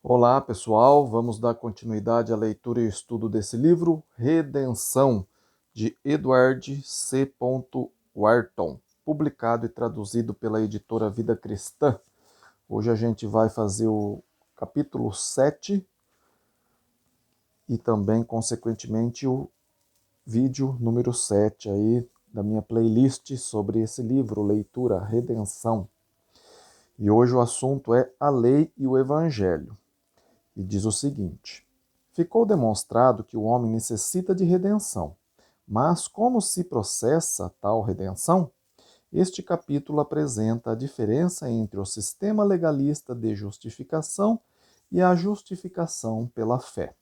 Olá, pessoal. Vamos dar continuidade à leitura e estudo desse livro, Redenção, de Edward C. Wharton, publicado e traduzido pela editora Vida Cristã. Hoje a gente vai fazer o capítulo 7 e também, consequentemente, o vídeo número 7 aí da minha playlist sobre esse livro, Leitura Redenção. E hoje o assunto é a lei e o evangelho. E diz o seguinte: ficou demonstrado que o homem necessita de redenção. Mas como se processa tal redenção? Este capítulo apresenta a diferença entre o sistema legalista de justificação e a justificação pela fé.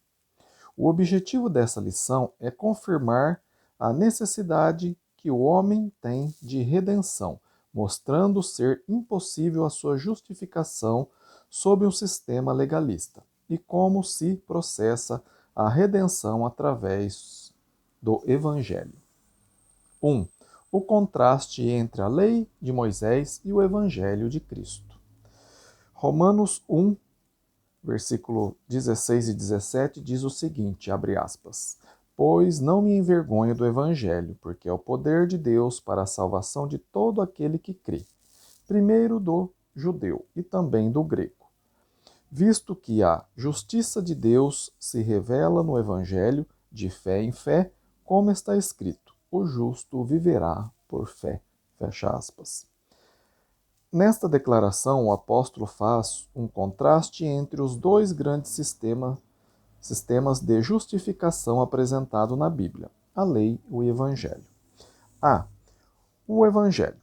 O objetivo dessa lição é confirmar a necessidade que o homem tem de redenção, mostrando ser impossível a sua justificação sob um sistema legalista, e como se processa a redenção através do Evangelho. 1. O contraste entre a lei de Moisés e o Evangelho de Cristo. Romanos 1, versículo 16 e 17 diz o seguinte, abre aspas, pois não me envergonho do Evangelho, porque é o poder de Deus para a salvação de todo aquele que crê, primeiro do judeu e também do grego, visto que a justiça de Deus se revela no Evangelho de fé em fé, como está escrito, o justo viverá por fé, fecha aspas. Nesta declaração, o apóstolo faz um contraste entre os dois grandes sistemas de justificação apresentados na Bíblia, a lei e o evangelho. O evangelho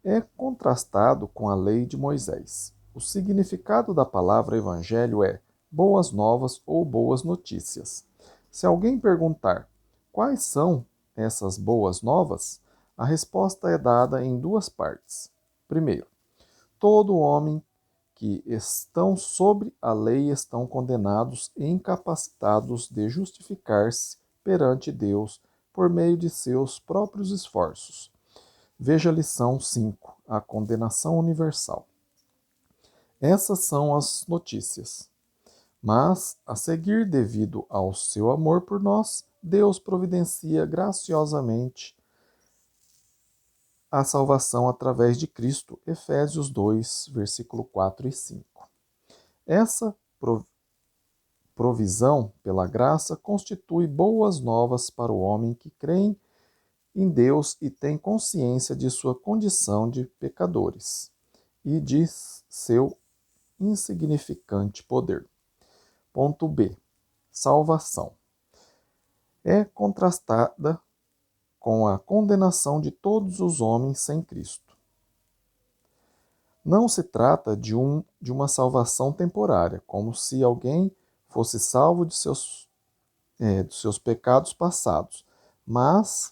é contrastado com a lei de Moisés. O significado da palavra evangelho é boas novas ou boas notícias. Se alguém perguntar quais são essas boas novas, a resposta é dada em duas partes. Primeiro, todo homem que estão sobre a lei estão condenados e incapacitados de justificar-se perante Deus por meio de seus próprios esforços. Veja a lição 5, a condenação universal. Essas são as notícias. Mas, a seguir, devido ao seu amor por nós, Deus providencia graciosamente a salvação através de Cristo. Efésios 2, versículo 4 e 5. Essa provisão pela graça constitui boas novas para o homem que crê em Deus e tem consciência de sua condição de pecadores e de seu insignificante poder. Ponto B. Salvação. É contrastada com a condenação de todos os homens sem Cristo. Não se trata de uma salvação temporária, como se alguém fosse salvo de seus pecados passados, mas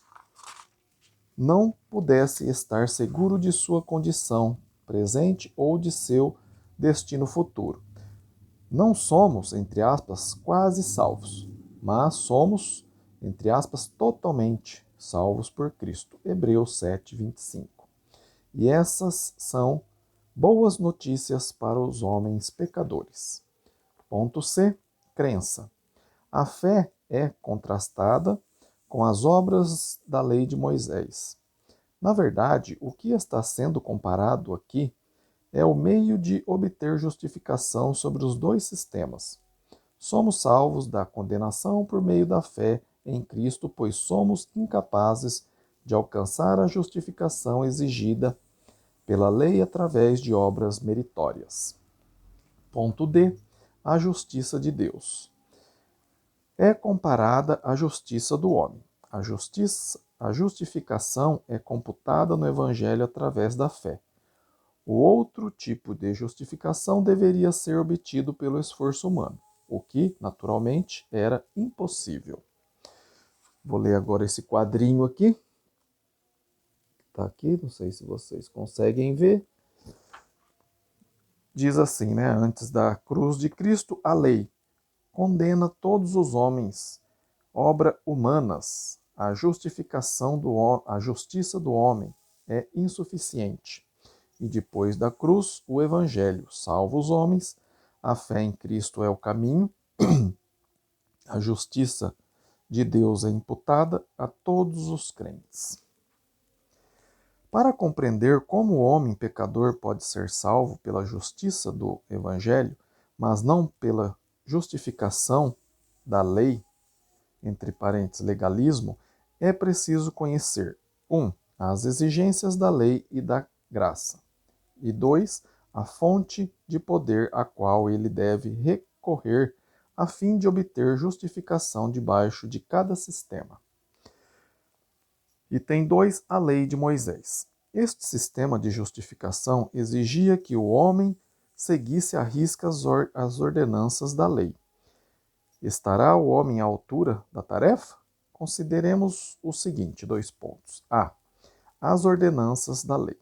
não pudesse estar seguro de sua condição presente ou de seu destino futuro. Não somos, entre aspas, quase salvos, mas somos, entre aspas, totalmente salvos por Cristo. Hebreus 7, 25. E essas são boas notícias para os homens pecadores. Ponto C. Crença. A fé é contrastada com as obras da lei de Moisés. Na verdade, o que está sendo comparado aqui é o meio de obter justificação sobre os dois sistemas. Somos salvos da condenação por meio da fé em Cristo, pois somos incapazes de alcançar a justificação exigida pela lei através de obras meritórias. Ponto D. A justiça de Deus. É comparada à justiça do homem. A justificação é computada no Evangelho através da fé. O outro tipo de justificação deveria ser obtido pelo esforço humano, o que, naturalmente, era impossível. Vou ler agora esse quadrinho aqui. Está aqui, não sei se vocês conseguem ver. Diz assim, né? Antes da cruz de Cristo, a lei condena todos os homens, obra humanas. A a justiça do homem é insuficiente. E depois da cruz, o Evangelho salva os homens A fé em Cristo é o caminho, a justiça de Deus é imputada a todos os crentes. Para compreender como o homem pecador pode ser salvo pela justiça do Evangelho, mas não pela justificação da lei, entre parênteses, legalismo, é preciso conhecer 1. As exigências da lei e da graça, e 2. A fonte de poder a qual ele deve recorrer a fim de obter justificação debaixo de cada sistema. Item 2. A lei de Moisés. Este sistema de justificação exigia que o homem seguisse à risca as ordenanças da lei. Estará o homem à altura da tarefa? Consideremos o seguinte, 2 pontos. A. As ordenanças da lei.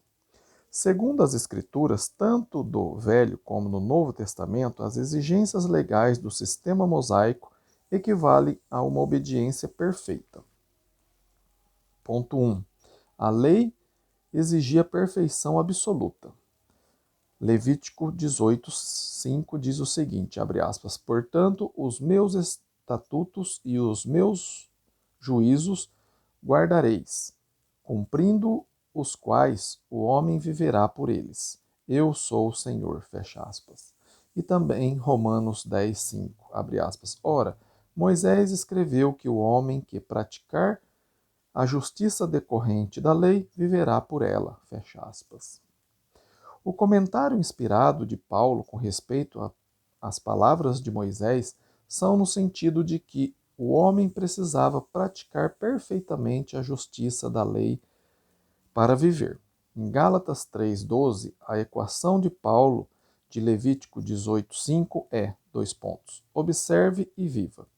Segundo as Escrituras, tanto do Velho como no Novo Testamento, as exigências legais do sistema mosaico equivalem a uma obediência perfeita. Ponto 1. A lei exigia perfeição absoluta. Levítico 18:5 diz o seguinte, abre aspas, portanto, os meus estatutos e os meus juízos guardareis, cumprindo os quais o homem viverá por eles. Eu sou o Senhor, fecha aspas. E também Romanos 10:5, abre aspas. Ora, Moisés escreveu que o homem que praticar a justiça decorrente da lei viverá por ela, fecha aspas. O comentário inspirado de Paulo com respeito às palavras de Moisés são no sentido de que o homem precisava praticar perfeitamente a justiça da lei para viver. Em Gálatas 3:12, a equação de Paulo de Levítico 18:5 é, 2 pontos, observe e viva.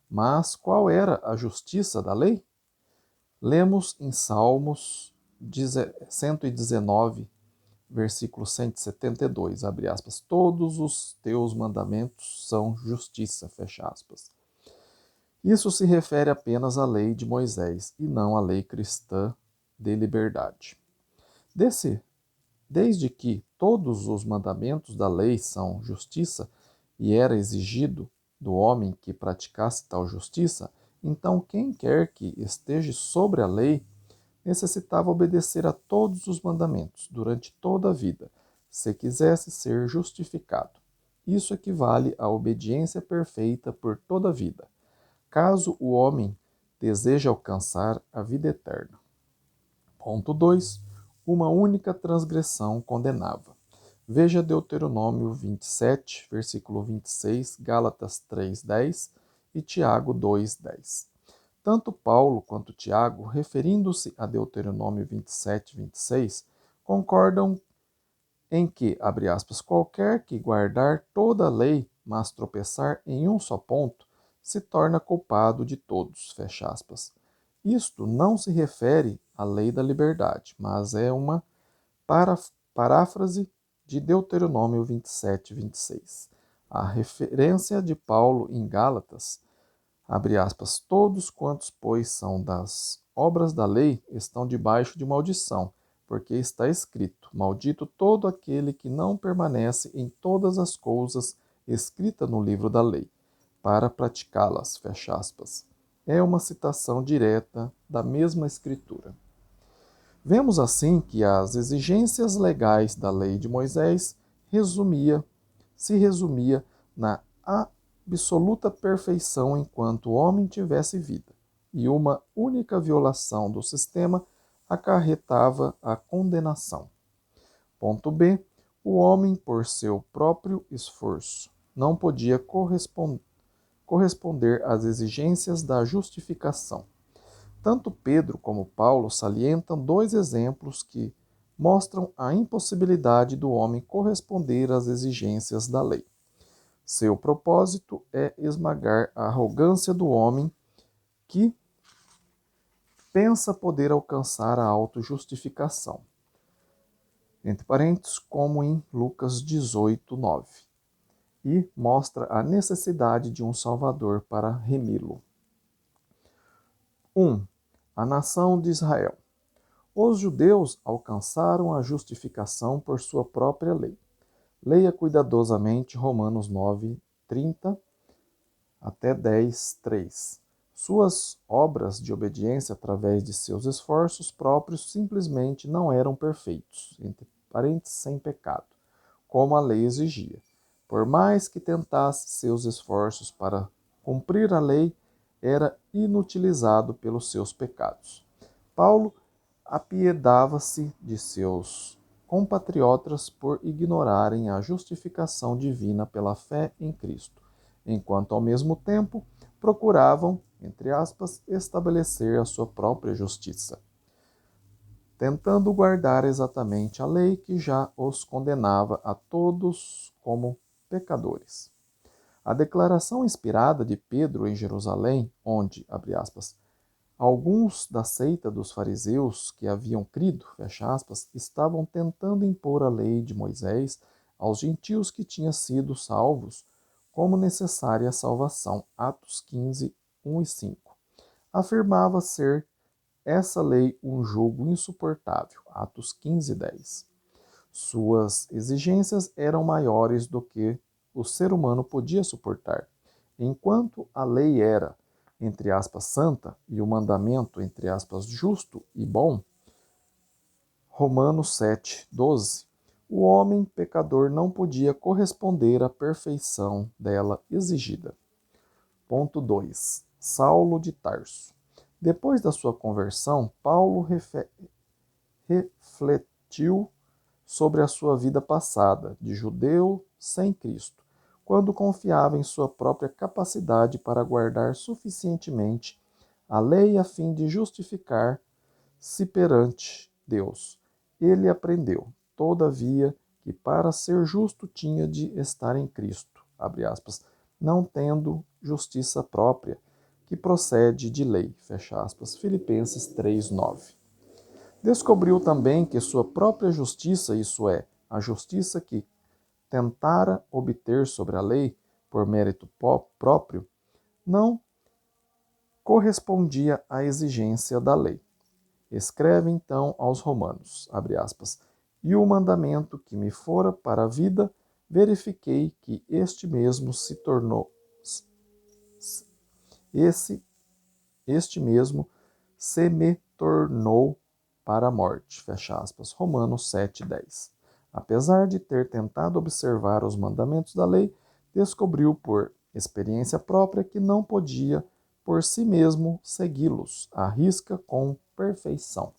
Mas qual era a justiça da lei? Lemos em Salmos 119, versículo 172, abre aspas, todos os teus mandamentos são justiça, fecha aspas. Isso se refere apenas à lei de Moisés e não à lei cristã de liberdade. Desde que todos os mandamentos da lei são justiça e era exigido do homem que praticasse tal justiça, então quem quer que esteja sobre a lei necessitava obedecer a todos os mandamentos durante toda a vida, se quisesse ser justificado. Isso equivale à obediência perfeita por toda a vida, caso o homem deseje alcançar a vida eterna. Ponto 2. Uma única transgressão condenava. Veja Deuteronômio 27, versículo 26, Gálatas 3:10 e Tiago 2:10. Tanto Paulo quanto Tiago, referindo-se a Deuteronômio 27, 26, concordam em que, abre aspas, qualquer que guardar toda a lei, mas tropeçar em um só ponto, se torna culpado de todos, fecha aspas. Isto não se refere à lei da liberdade, mas é uma paráfrase de Deuteronômio 27, 26. A referência de Paulo em Gálatas, abre aspas, todos quantos, pois, são das obras da lei, estão debaixo de maldição, porque está escrito, maldito todo aquele que não permanece em todas as coisas escritas no livro da lei, para praticá-las, fecha aspas. É uma citação direta da mesma escritura. Vemos assim que as exigências legais da lei de Moisés se resumia na absoluta perfeição enquanto o homem tivesse vida, e uma única violação do sistema acarretava a condenação. Ponto B. O homem, por seu próprio esforço, não podia corresponder às exigências da justificação. Tanto Pedro como Paulo salientam 2 exemplos que mostram a impossibilidade do homem corresponder às exigências da lei. Seu propósito é esmagar a arrogância do homem que pensa poder alcançar a autojustificação. Entre parênteses, como em Lucas 18:9. E mostra a necessidade de um Salvador para remi-lo. 1. A nação de Israel. Os judeus alcançaram a justificação por sua própria lei. Leia cuidadosamente Romanos 9, 30 até 10, 3. Suas obras de obediência através de seus esforços próprios simplesmente não eram perfeitos, entre parênteses, sem pecado, como a lei exigia. Por mais que tentasse seus esforços para cumprir a lei, era inutilizado pelos seus pecados. Paulo apiedava-se de seus compatriotas por ignorarem a justificação divina pela fé em Cristo, enquanto ao mesmo tempo procuravam, entre aspas, estabelecer a sua própria justiça, tentando guardar exatamente a lei que já os condenava a todos como pecadores. A declaração inspirada de Pedro em Jerusalém, onde, abre aspas, alguns da seita dos fariseus que haviam crido, fecha aspas, estavam tentando impor a lei de Moisés aos gentios que tinham sido salvos como necessária a salvação. Atos 15, 1 e 5. Afirmava ser essa lei um jugo insuportável. Atos 15, 10. Suas exigências eram maiores do que o ser humano podia suportar. Enquanto a lei era, entre aspas, santa e o mandamento, entre aspas, justo e bom, Romanos 7, 12, o homem pecador não podia corresponder à perfeição dela exigida. Ponto 2. Saulo de Tarso. Depois da sua conversão, Paulo refletiu sobre a sua vida passada, de judeu sem Cristo, quando confiava em sua própria capacidade para guardar suficientemente a lei a fim de justificar-se perante Deus. Ele aprendeu, todavia, que para ser justo tinha de estar em Cristo, abre aspas, não tendo justiça própria, que procede de lei, fecha aspas, Filipenses 3:9. Descobriu também que sua própria justiça, isso é, a justiça que tentara obter sobre a lei por mérito próprio, não correspondia à exigência da lei. Escreve então aos Romanos, abre aspas, e o mandamento que me fora para a vida, verifiquei que este mesmo se me tornou para a morte, fecha aspas, Romanos 7:10. Apesar de ter tentado observar os mandamentos da lei, descobriu por experiência própria que não podia por si mesmo segui-los à risca com perfeição.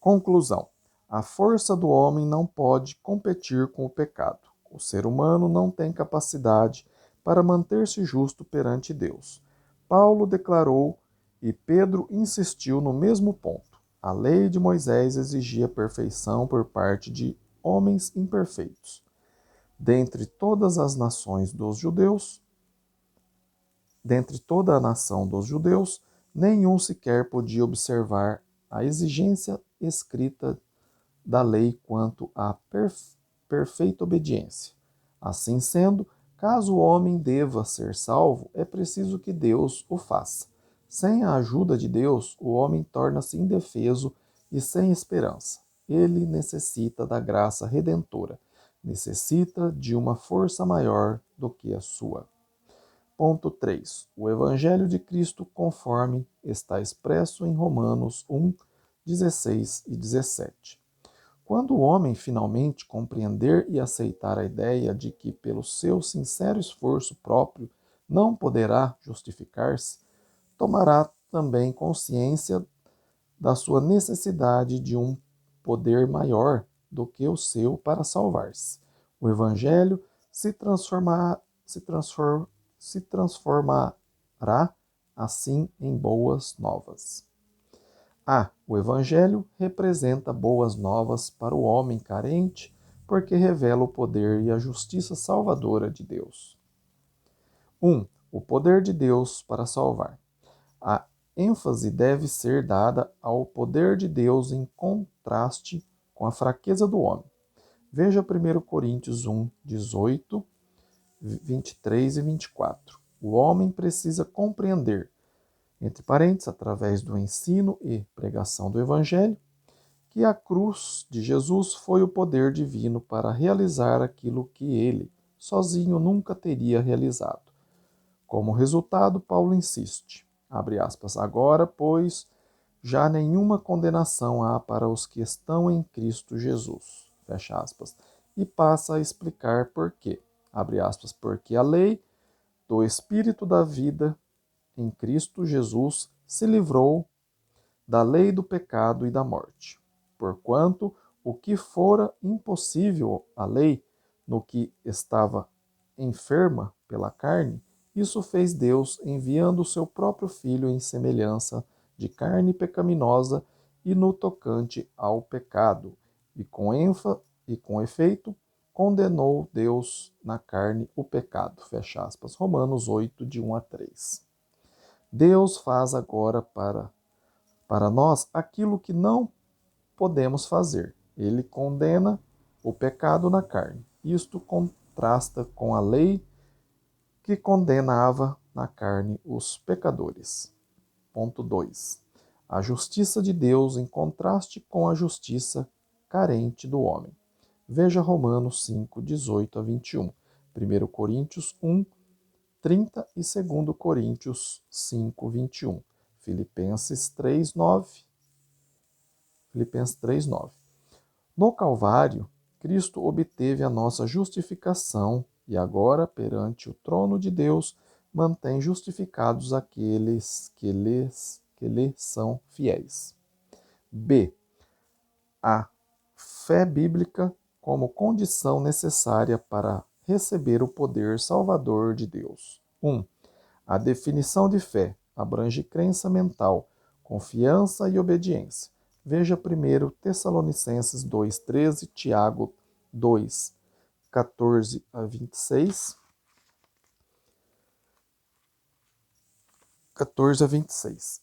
Conclusão: a força do homem não pode competir com o pecado. O ser humano não tem capacidade para manter-se justo perante Deus. Paulo declarou e Pedro insistiu no mesmo ponto. A lei de Moisés exigia perfeição por parte de homens imperfeitos. Dentre todas as nações dos judeus, dentre toda a nação dos judeus, nenhum sequer podia observar a exigência escrita da lei quanto à perfeita obediência. Assim sendo, caso o homem deva ser salvo, é preciso que Deus o faça. Sem a ajuda de Deus, o homem torna-se indefeso e sem esperança. Ele necessita da graça redentora, necessita de uma força maior do que a sua. Ponto 3. O Evangelho de Cristo conforme está expresso em Romanos 1, 16 e 17. Quando o homem finalmente compreender e aceitar a ideia de que, pelo seu sincero esforço próprio, não poderá justificar-se, tomará também consciência da sua necessidade de um poder maior do que o seu para salvar-se. O Evangelho se transformará assim em boas novas. O Evangelho representa boas novas para o homem carente, porque revela o poder e a justiça salvadora de Deus. 1. O poder de Deus para salvar. A ênfase deve ser dada ao poder de Deus em contraste com a fraqueza do homem. Veja 1 Coríntios 1, 18, 23 e 24. O homem precisa compreender, entre parênteses, através do ensino e pregação do Evangelho, que a cruz de Jesus foi o poder divino para realizar aquilo que ele, sozinho, nunca teria realizado. Como resultado, Paulo insiste, abre aspas, agora, pois, já nenhuma condenação há para os que estão em Cristo Jesus, fecha aspas, e passa a explicar por quê, abre aspas, porque a lei do Espírito da vida em Cristo Jesus se livrou da lei do pecado e da morte. Porquanto o que fora impossível à lei, no que estava enferma pela carne, isso fez Deus enviando o seu próprio Filho em semelhança de carne pecaminosa e no tocante ao pecado, e com efeito condenou Deus na carne o pecado. Fecha aspas. Romanos 8, de 1 a 3. Deus faz agora para nós aquilo que não podemos fazer. Ele condena o pecado na carne. Isto contrasta com a lei que condenava na carne os pecadores. Ponto 2. A justiça de Deus em contraste com a justiça carente do homem. Veja Romanos 5, 18 a 21, 1 Coríntios 1, 30 e 2 Coríntios 5, 21, Filipenses 3, 9. Filipenses 3, 9. No Calvário, Cristo obteve a nossa justificação e agora, perante o trono de Deus, mantém justificados aqueles que lhe são fiéis. B. A fé bíblica como condição necessária para receber o poder salvador de Deus. 1. A definição de fé abrange crença mental, confiança e obediência. Veja primeiro Tessalonicenses 2:13, Tiago 2:14 a 26. 14 a 26.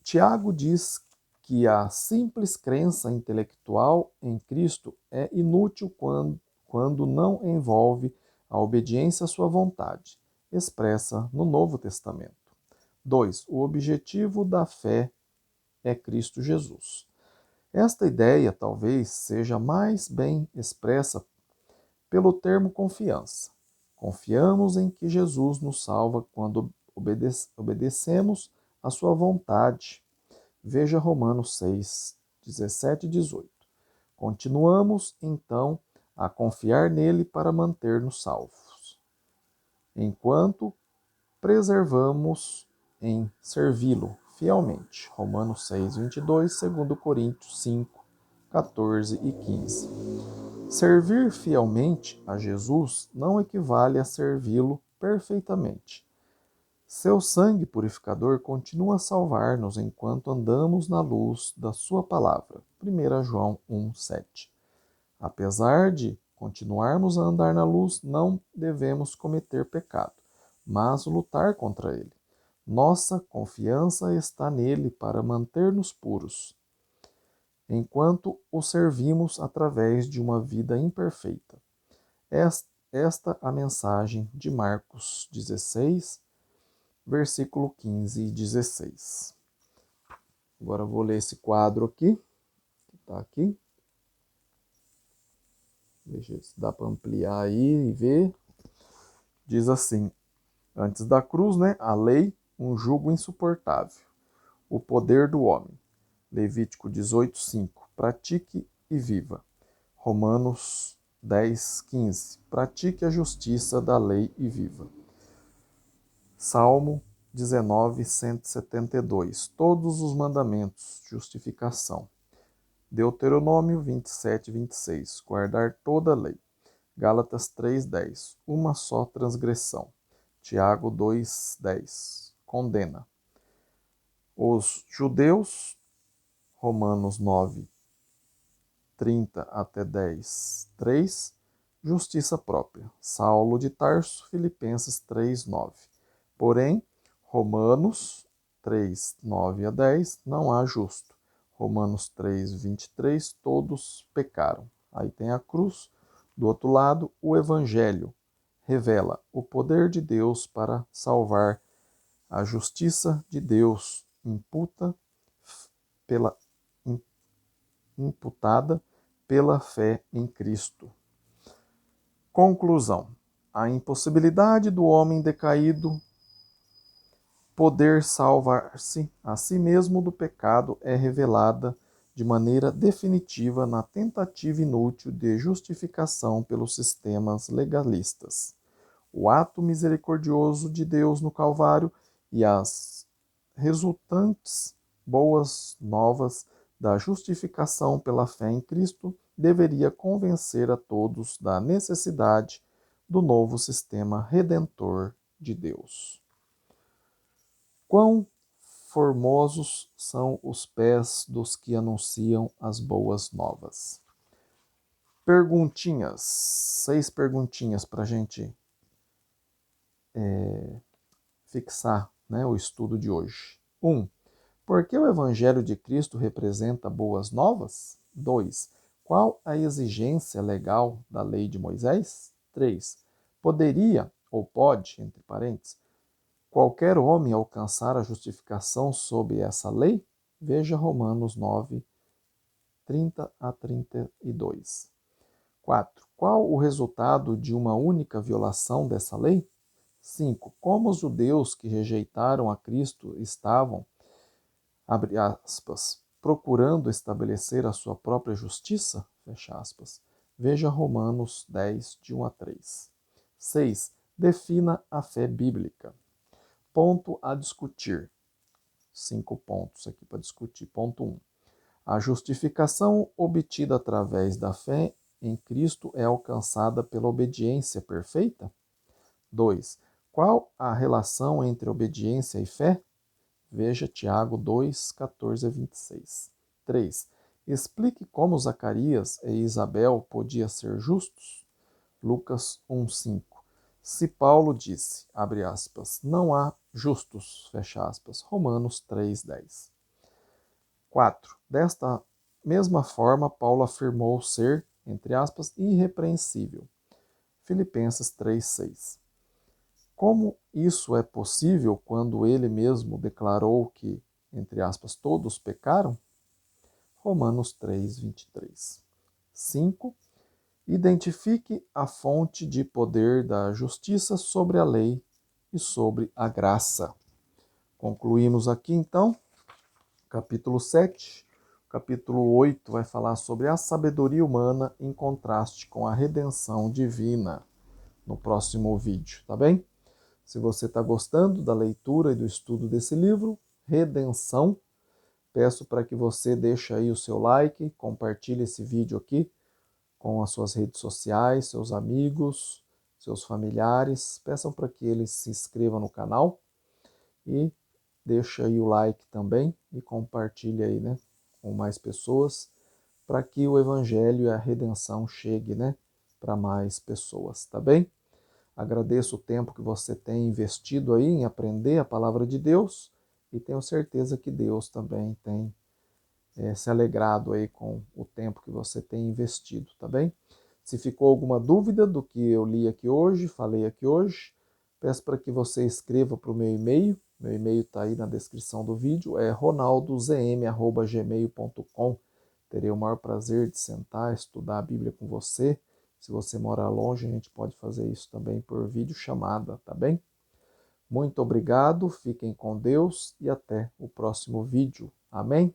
Tiago diz que a simples crença intelectual em Cristo é inútil quando não envolve a obediência à sua vontade, expressa no Novo Testamento. 2. O objetivo da fé é Cristo Jesus. Esta ideia talvez seja mais bem expressa pelo termo confiança. Confiamos em que Jesus nos salva quando obedecemos à sua vontade. Veja Romanos 6, 17 e 18. Continuamos, então, a confiar nele para manter-nos salvos, enquanto preservamos em servi-lo fielmente. Romanos 6, 22, 2 Coríntios 5, 14 e 15. Servir fielmente a Jesus não equivale a servi-lo perfeitamente. Seu sangue purificador continua a salvar-nos enquanto andamos na luz da sua palavra. 1 João 1, 7. Apesar de continuarmos a andar na luz, não devemos cometer pecado, mas lutar contra ele. Nossa confiança está nele para manter-nos puros, enquanto o servimos através de uma vida imperfeita. Esta a mensagem de Marcos 16, versículo 15 e 16. Agora eu vou ler esse quadro aqui, que está aqui. Deixa eu ver se dá para ampliar aí e ver. Diz assim, antes da cruz, né, a lei, um jugo insuportável. O poder do homem. Levítico 18, 5. Pratique e viva. Romanos 10, 15. Pratique a justiça da lei e viva. Salmo 19, 172. Todos os mandamentos, justificação. Deuteronômio 27, 26. Guardar toda a lei. Gálatas 3, 10. Uma só transgressão. Tiago 2, 10. Condena. Os judeus, Romanos 9, 30 até 10, 3. Justiça própria. Saulo de Tarso, Filipenses 3, 9. Porém, Romanos 3, 9 a 10, não há justo. Romanos 3, 23, todos pecaram. Aí tem a cruz. Do outro lado, o Evangelho revela o poder de Deus para salvar. A justiça de Deus imputa pela imputada pela fé em Cristo. Conclusão: a impossibilidade do homem decaído poder salvar-se a si mesmo do pecado é revelada de maneira definitiva na tentativa inútil de justificação pelos sistemas legalistas. O ato misericordioso de Deus no Calvário e as resultantes boas novas da justificação pela fé em Cristo deveria convencer a todos da necessidade do novo sistema redentor de Deus. Quão formosos são os pés dos que anunciam as boas novas. Perguntinhas, 6 perguntinhas para a gente fixar, né, o estudo de hoje. 1. Por que o Evangelho de Cristo representa boas novas? 2. Qual a exigência legal da lei de Moisés? 3. Poderia, ou pode, entre parênteses, qualquer homem alcançar a justificação sob essa lei? Veja Romanos 9, 30 a 32. 4. Qual o resultado de uma única violação dessa lei? 5. Como os judeus que rejeitaram a Cristo estavam, abre aspas, procurando estabelecer a sua própria justiça? Fecha aspas. Veja Romanos 10, de 1 a 3. 6. Defina a fé bíblica. Ponto a discutir. 5 pontos aqui para discutir. Ponto 1. A justificação obtida através da fé em Cristo é alcançada pela obediência perfeita? 2. Qual a relação entre obediência e fé? Veja Tiago 2, 14 a 26. 3. Explique como Zacarias e Isabel podiam ser justos? Lucas 1, 5. Se Paulo disse, abre aspas, não há justos, fecha aspas, Romanos 3, 10. 4. Desta mesma forma, Paulo afirmou ser, entre aspas, irrepreensível. Filipenses 3, 6. Como isso é possível quando ele mesmo declarou que, entre aspas, todos pecaram? Romanos 3, 23. 5. Identifique a fonte de poder da justiça sobre a lei e sobre a graça. Concluímos aqui então, capítulo 7. Capítulo 8 vai falar sobre a sabedoria humana em contraste com a redenção divina no próximo vídeo, tá bem? Se você está gostando da leitura e do estudo desse livro, Redenção, peço para que você deixe aí o seu like, compartilhe esse vídeo aqui com as suas redes sociais, seus amigos, seus familiares. Peçam para que eles se inscrevam no canal e deixe aí o like também e compartilhe aí, né, com mais pessoas, para que o evangelho e a redenção chegue, né, para mais pessoas, tá bem? Agradeço o tempo que você tem investido aí em aprender a palavra de Deus e tenho certeza que Deus também tem se alegrado aí com o tempo que você tem investido, tá bem? Se ficou alguma dúvida do que eu li aqui hoje, falei aqui hoje, peço para que você escreva para o meu e-mail. Meu e-mail está aí na descrição do vídeo, é ronaldozm@gmail.com. Terei o maior prazer de sentar, estudar a Bíblia com você. Se você mora longe, a gente pode fazer isso também por videochamada, tá bem? Muito obrigado, fiquem com Deus e até o próximo vídeo. Amém?